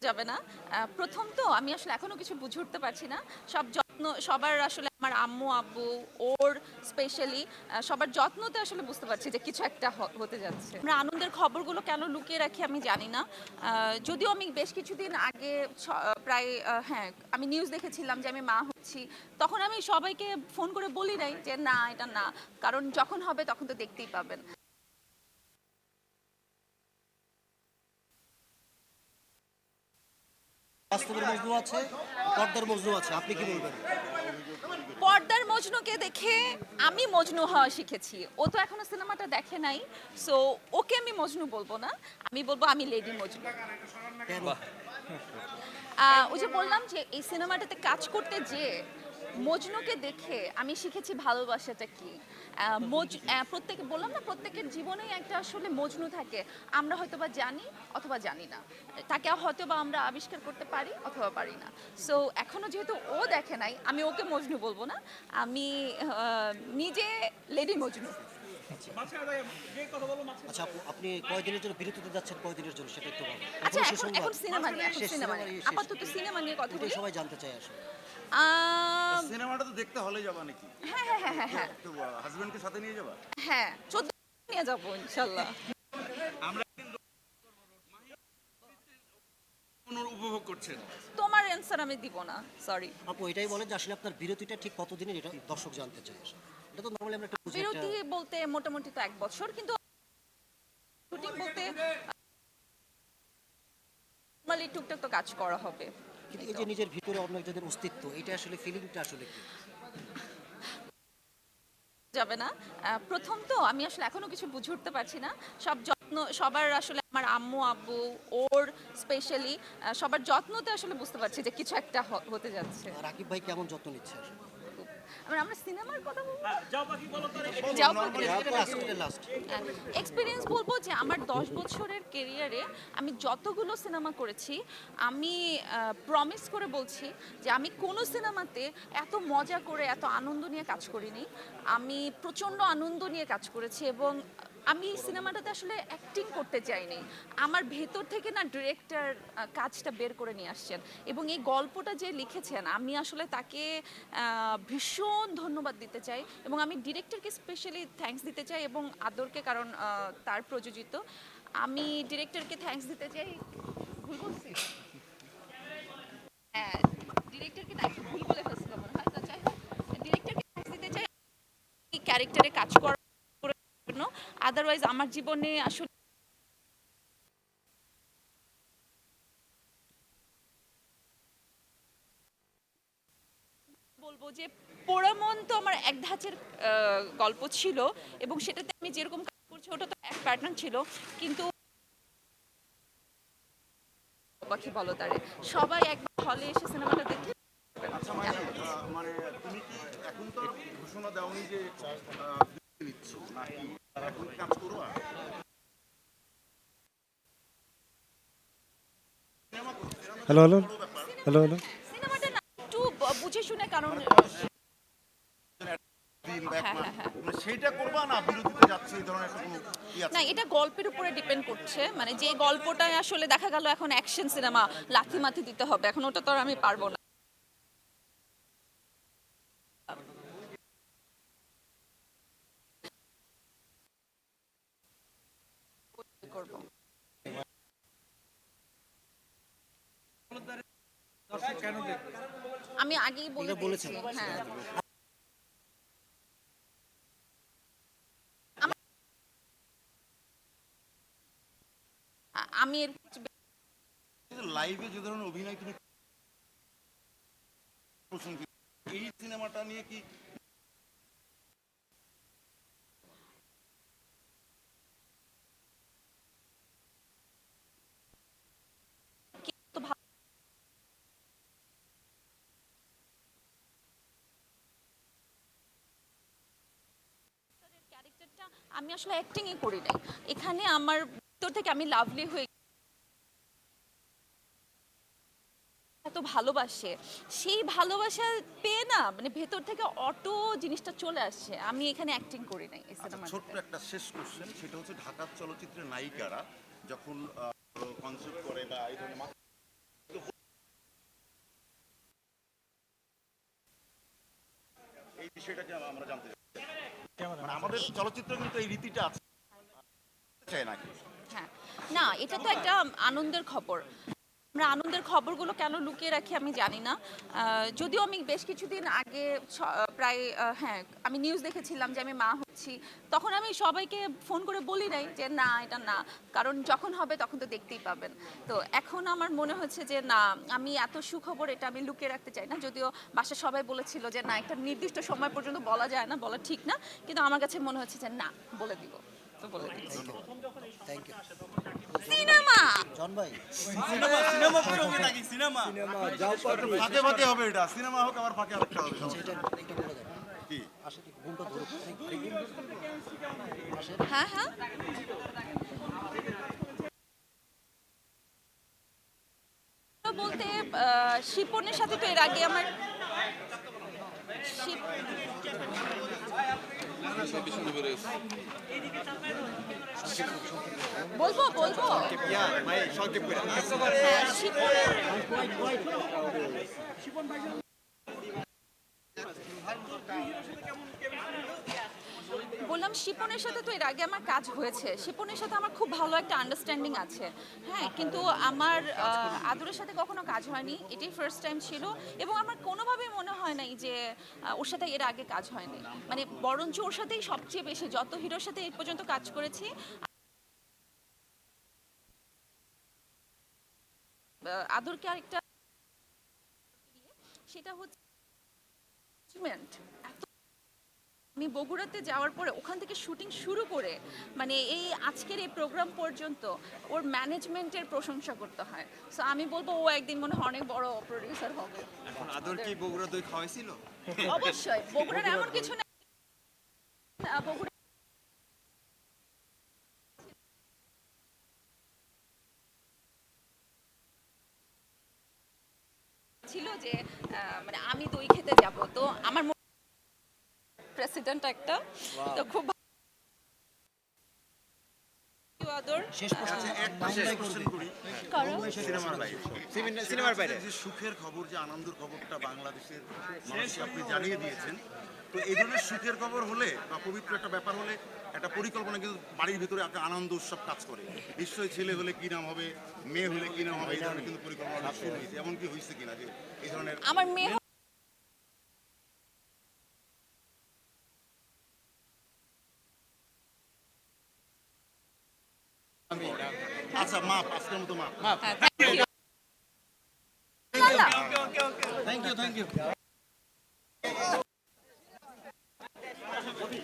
যাবে না। প্রথম তো আমি আসলে এখনো কিছু বুঝে উঠতে পারছি না। সব যত্ন সবার আসলে আমার আম্মু, আব্বু ওর স্পেশালি সবার যত্নতে আসলে বুঝতে পারছি যে কিছু একটা হতে যাচ্ছে। আমরা আনন্দের খবরগুলো কেন লুকিয়ে রাখি আমি জানি না। যদিও আমি বেশ কিছুদিন আগে প্রায় হ্যাঁ, আমি নিউজ দেখেছিলাম যে আমি মা হচ্ছি। তখন আমি সবাইকে ফোন করে বলি নাই যে না এটা না। কারণ যখন হবে তখন তো দেখতেই পাবেন। বাস্তবের মজনু আছে, পর্দার মজনু আছে। আপনি কি বলবেন? পর্দার মজনুকে দেখে আমি মজনু হওয়া শিখেছি। ও তো এখনো সিনেমাটা দেখে নাই। সো ওকে আমি মজনু বলবো না। আমি বলবো আমি লেডি মজনু। কেন? ওই যে বললাম যে এই সিনেমাটাতে কাজ করতে যেয়ে মজনুকে দেখে আমি শিখেছি ভালোবাসাটা কি। প্রত্যেকে বললাম না প্রত্যেকের জীবনেই একটা আসলে মজনু থাকে। আমরা হয়তোবা জানি অথবা জানি না। তাকে হয়তোবা আমরা আবিষ্কার করতে পারি অথবা পারি না। সো এখনো যেহেতু ও দেখে নাই আমি ওকে মজনু বলবো না। আমি নিজে লেডি মজনু। আচ্ছা আপু, আপনি কয়দিনের জন্য বিরতিতে যাচ্ছেন, কয়দিনের জন্য সেটা একটু বলেন। আচ্ছা এখনো শেষ এখন হলো না? এখন সিনেমা নিয়ে এখন শেষ সিনেমা সিনেমার নিয়ে শেষ। আপাতত সিনেমা নিয়ে কথা ওইটাই বলি। সবাই জানতে চায় আসলে। সিনেমাটা তো দেখতে হলে যাবা নাকি? হ্যাঁ হ্যাঁ হ্যাঁ হ্যাঁ হ্যাঁ তো হাজবেন্ডকে সাথে নিয়ে যাবা? হ্যাঁ 14 নিয়ে যাবো ইনশাল্লাহ। আমরা কিন্তু উপভোগ করছেন। তোমার অ্যান্সার আমি দিব না, সরি। আপু এটাই বলেন যে আসলে আপনার বিরতিটা ঠিক কতদিনের, এটা দর্শক জানতে চায় আসলে। এটা তো নরমালি আমরা একটা বুঝি একটা। বিরতি বলতে মোটামুটি তো 1 বছর, কিন্তু শুটিং বলতে নর্মালি টুকটাক তো কাজ করা হবে। কিন্তু এই এই তো। যে নিজের ভিতরে অন্য একজনের অস্তিত্ব, এটা আসলে ফিলিংটা আসলে কি? যাবে না। প্রথম তো আমি আসলে এখনো কিছু বুঝে উঠতে পারছি না। সব যত্ন সবার আসলে আমার আম্মু, আব্বু ওর স্পেশালি সবার যত্নতে আসলে বুঝতে পারছি যে কিছু একটা হতে যাচ্ছে। আর রাকিব ভাই কেমন যত্ন নিচ্ছে আসলে? আমরা সিনেমার কথা বলবো। যাও আপু আজকে এটা লাস্ট। এক্সপিরিয়েন্স বলবো যে আমার 10 বছরের কেরিয়ারে আমি যতগুলো সিনেমা করেছি আমি প্রমিস করে বলছি যে আমি কোনো সিনেমাতে এত মজা করে এত আনন্দ নিয়ে কাজ করিনি। আমি প্রচণ্ড আনন্দ নিয়ে কাজ করেছি এবং আমি সিনেমাটাতে আসলে অ্যাক্টিং করতে চাইনি। আমার ভেতর থেকে না ডিরেক্টর কাজটা বের করে নিয়ে আসছেন এবং এই গল্পটা যে লিখেছেন আমি আসলে তাকে ভীষণ ধন্যবাদ দিতে চাই এবং আমি ডিরেক্টরকে স্পেশালি থ্যাঙ্কস দিতে চাই এবং আদরকে, কারণ তার প্রযোজিত। আমি ডিরেক্টরকে থ্যাঙ্কস দিতে চাই। ভুল বলছি? হ্যাঁ, ডিরেক্টরকে না একটু ভুল বলে ফেলছিলাম মনে হয়। তো যাই হোক, ডিরেক্টরকে থ্যাঙ্কস দিতে চাই এই ক্যারেক্টারে কাজ করার জন্য। আদারওয়াইজ আমার জীবনে আসলে বলবো যে পোড়ামন তো আমার এক ধাঁচের গল্প ছিল এবং সেটাতে আমি যেরকম কাজ করছি ওটা তো এক প্যাটার্ন ছিল, কিন্তু পাখি বলো তারে সবাই একবার হলে এসে সিনেমাটা দেখে। আচ্ছা মানে তুমি কি এখন তো ঘোষণা দাওনি যে বিরতি নিচ্ছ নাকি এখন কাজ করো আর হ্যালো হ্যালো হ্যালো হ্যালো। সিনেমাটা না একটু বুঝে শুনে, কারণ দিন বা এক হ্যাঁ মাস হ্যাঁ হ্যাঁ মানে সেইটা করবা না বিরতিতে যাচ্ছে এই ধরনের কোনো না, এটা গল্পের উপরে ডিপেন্ড করছে। মানে যে গল্পটায় আসলে দেখা গেল এখন অ্যাকশন সিনেমা, লাথি মাথি দিতে হবে, এখন ওটা তো আর আমি পারবো না। করবো। আমি আগেই বলে এটা বলেছেন। দিয়েছি হ্যাঁ। আমি লাইভে যে ধরনের অভিনয় তুমি প্রশংসিত এই সিনেমাটা নিয়ে কি কিন্তু ক্যারেক্টারটা আমি আসলে অ্যাক্টিংই করি নাই, এখানে আমার ভিতর থেকে আমি লাভলি হয়ে এত ভালোবাসে, সেই ভালোবাসা পেয়ে না মানে ভেতর থেকে অটো জিনিসটা চলে আসছে। আমি এখানে অ্যাক্টিং করি নাই এই আচ্ছা সিনেমাতে। ছোট্ট একটা শেষ কোশ্চেন, সেটা হচ্ছে ঢাকার চলচ্চিত্রের নায়িকারা যখন কনসেপ্ট করে বা এই ধরনের সেটাকে আমরা জানতে চাই। মানে আমাদের চলচ্চিত্র কিন্তু এই রীতিটা আছে চাই নাকি? হ্যাঁ, না এটা তো একটা আনন্দের খবর। আমরা আনন্দের খবরগুলো কেন লুকিয়ে রাখি আমি জানি না। যদিও আমি বেশ কিছুদিন আগে প্রায় হ্যাঁ আমি নিউজ দেখেছিলাম যে আমি মা হচ্ছি, তখন আমি সবাইকে ফোন করে বলি নাই যে না এটা না, কারণ যখন হবে তখন তো দেখতেই পাবেন। তো এখন আমার মনে হচ্ছে যে না, আমি এত সুখবর এটা আমি লুকিয়ে রাখতে চাই না। যদিও বাসায় সবাই বলেছিল যে না একটা নির্দিষ্ট সময় পর্যন্ত বলা যায় না, বলা ঠিক না, কিন্তু আমার কাছে মনে হচ্ছে যে না বলে দিব, তো বলে দিব। Thank you. সিনেমা জন ভাই, ফাঁকে ফাঁকে হবে এটা, সিনেমা হোক আবার ফাঁকে আরেকটা হবে। এটা বলে দেন। কি আসলে ঘুমটা ধরুক। হ্যাঁ হ্যাঁ বলতে শিপনের সাথে তো এর আগে আমার শিপ- বলবো বলবো হ্যাঁ, বললাম শিপনের সাথে তো এর আগে আমার কাজ হয়েছে, শিপনের সাথে আমার খুব ভালো একটা আন্ডারস্ট্যান্ডিং আছে। হ্যাঁ, কিন্তু আমার আদরের সাথে কখনো কাজ হয়নি, এটাই ফার্স্ট টাইম ছিল। এবং আমার কোনোভাবেই মনে হয় নাই যে ওর সাথে এর আগে কাজ হয়নি, মানে বরঞ্চ ওর সাথেই সবচেয়ে বেশি, যত হিরোর সাথে এই পর্যন্ত কাজ করেছি আদরকে আরেকটা সেটা হচ্ছে management। আমি বগুড়াতে যাওয়ার পরে ওখান থেকে শুটিং শুরু করে মানে এই আজকের এই প্রোগ্রাম পর্যন্ত ওর ম্যানেজমেন্টের প্রশংসা করতে হয়। সো আমি বলবো ও একদিন মনে হয় অনেক বড় প্রোডিউসার হবে। এখন আদর কি বগুড়া দই খাওয়াইছিল? অবশ্যই বগুড়ার এমন কিছু না, বগুড়া ছিল যে মানে আমি দই খেতে যাব, তো আমার প্রেসিডেন্ট একটা, তো খুব আদর শেষ প্রশ্ন একটা কোশ্চেন করি করো। সিনেমার বাইরে। সিনেমার বাইরে যে সুখের খবর, যে আনন্দের খবরটা বাংলাদেশের মানুষকে আপনি জানিয়ে দিয়েছেন, তো এই ধরনের সুখের খবর হলে বা পবিত্র একটা ব্যাপার হলে একটা পরিকল্পনা কিন্তু বাড়ির ভিতরে একটা আনন্দ উৎসব কাজ করে। নিশ্চয়ই ছেলে হলে কি নাম হবে, মেয়ে হলে কি নাম হবে, এই ধরনের কিন্তু পরিকল্পনা শুরু হয়েছে। এমন কি হয়েছে কিনা যে এই ধরনের? আমার মেয়ে আচ্ছা মাপ, আজকের মতো মাপ। হ্যাঁ, thank you. Thank you.